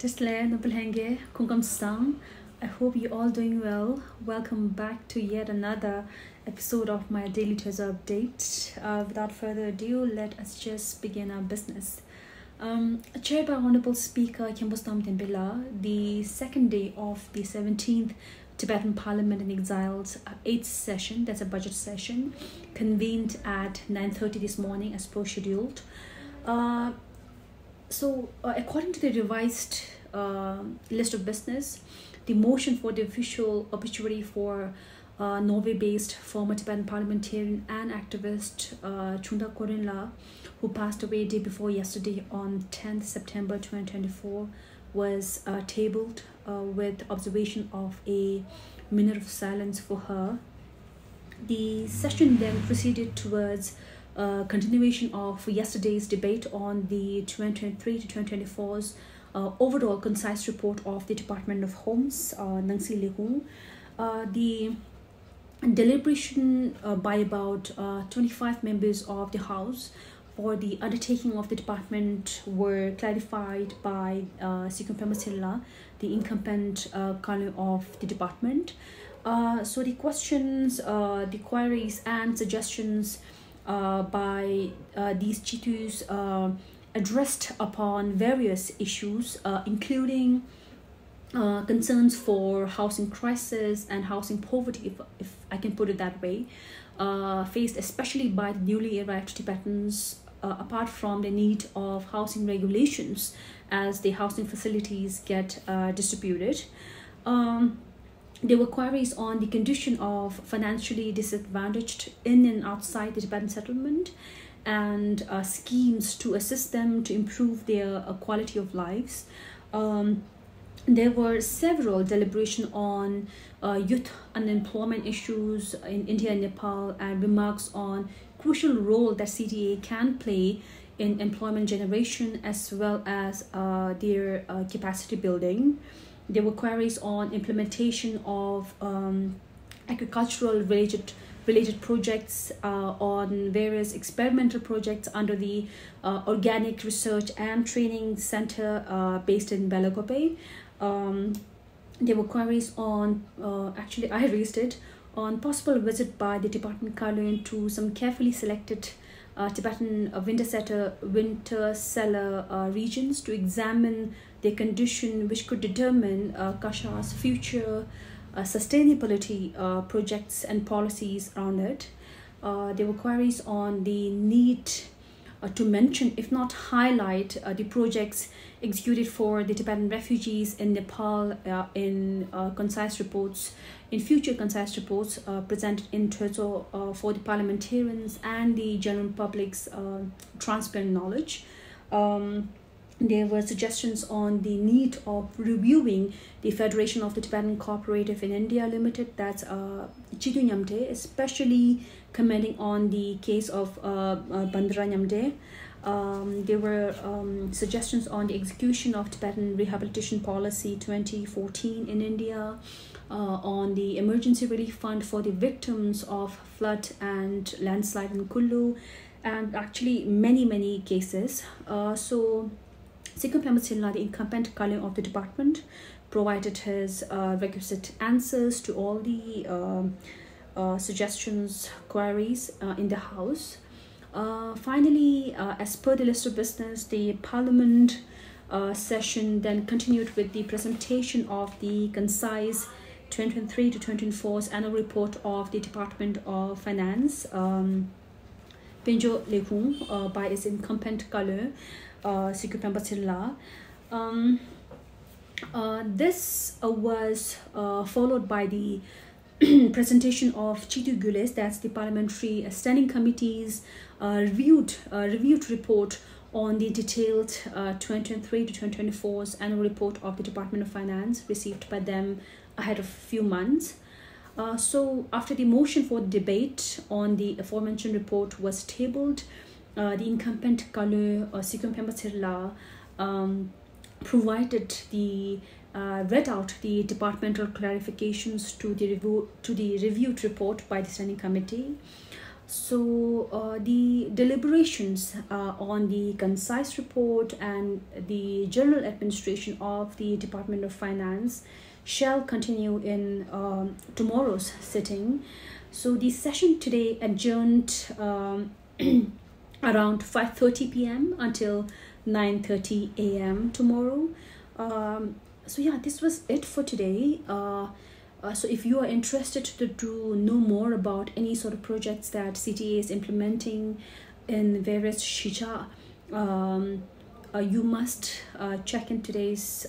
Tisle Nobelhenge Kungam Sang. I hope you're all doing well. Welcome back to yet another episode of my Daily Treasure Update. Without further ado, let us just begin our business. Chaired by Honorable Speaker Kembostam Tembela, the second day of the 17th Tibetan Parliament in Exile's 8th session, that's a budget session, convened at 9:30 this morning as per scheduled. According to the revised list of business, the motion for the official obituary for Norway-based former Tibetan parliamentarian and activist Chunda Korinla, who passed away day before yesterday on 10th September 2024, was tabled with observation of a minute of silence for her. The session then proceeded towards continuation of yesterday's debate on the 2023 to 2024's overall concise report of the Department of Home's Nangsi Lehu. The deliberation by about 25 members of the House for the undertaking of the department were clarified by Sikum Silla, the incumbent colonel of the department. So the questions, the queries and suggestions by these Chitus addressed upon various issues, including concerns for housing crisis and housing poverty, if I can put it that way, faced especially by the newly arrived Tibetans, apart from the need of housing regulations as the housing facilities get distributed. There were queries on the condition of financially disadvantaged in and outside the Tibetan settlement and schemes to assist them to improve their quality of lives. There were several deliberations on youth unemployment issues in India and Nepal, and remarks on crucial role that CTA can play in employment generation as well as their capacity building. There were queries on implementation of agricultural related projects, on various experimental projects under the Organic Research and Training Center based in Balagope. There were queries on, actually I raised it, on possible visit by the Department Kalyan to some carefully selected Tibetan winter cellar regions to examine their condition, which could determine Kasha's future sustainability projects and policies around it. There were queries on the need to mention, if not highlight, the projects executed for the Tibetan refugees in Nepal in concise reports, in future concise reports presented in Droltsog for the parliamentarians and the general public's transparent knowledge. There were suggestions on the need of reviewing the Federation of the Tibetan Cooperative in India Limited, that's Chitu Nyamde, especially commenting on the case of Bandra Nyamde. There were suggestions on the execution of Tibetan Rehabilitation Policy 2014 in India, on the Emergency Relief Fund for the victims of flood and landslide in Kullu, and actually many cases. Sikum Silla, the incumbent colonel of the department, provided his requisite answers to all the suggestions, queries in the House. Finally, as per the list of business, the Parliament session then continued with the presentation of the concise 2023 to 2024's annual report of the Department of Finance, Pinjo Lehu, by its incumbent colonel, Sikum Silla. This was followed by the presentation of Chitu Gules, that's the Parliamentary Standing Committee's reviewed report on the detailed 2023 to 2024's annual report of the Department of Finance received by them ahead of a few months. So after the motion for debate on the aforementioned report was tabled, the incumbent Kalu Sikum Silla read out the departmental clarifications to the reviewed report by the Standing Committee. So the deliberations on the concise report and the general administration of the Department of Finance shall continue in tomorrow's sitting. So the session today adjourned around 5:30 p.m. until 9:30 a.m. tomorrow. So yeah, this was it for today. So if you are interested to know more about any sort of projects that CTA is implementing in various shija, you must check in today's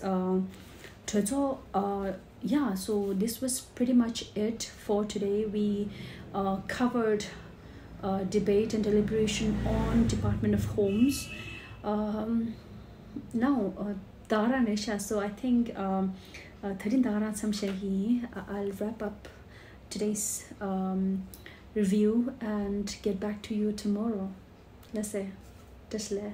tutorial. Yeah, so this was pretty much it for today. We covered debate and deliberation on Department of Homes. Now, Dara Nisha, so I think 13 Dara Samshahi, I'll wrap up today's review and get back to you tomorrow. Let's say, Tasle.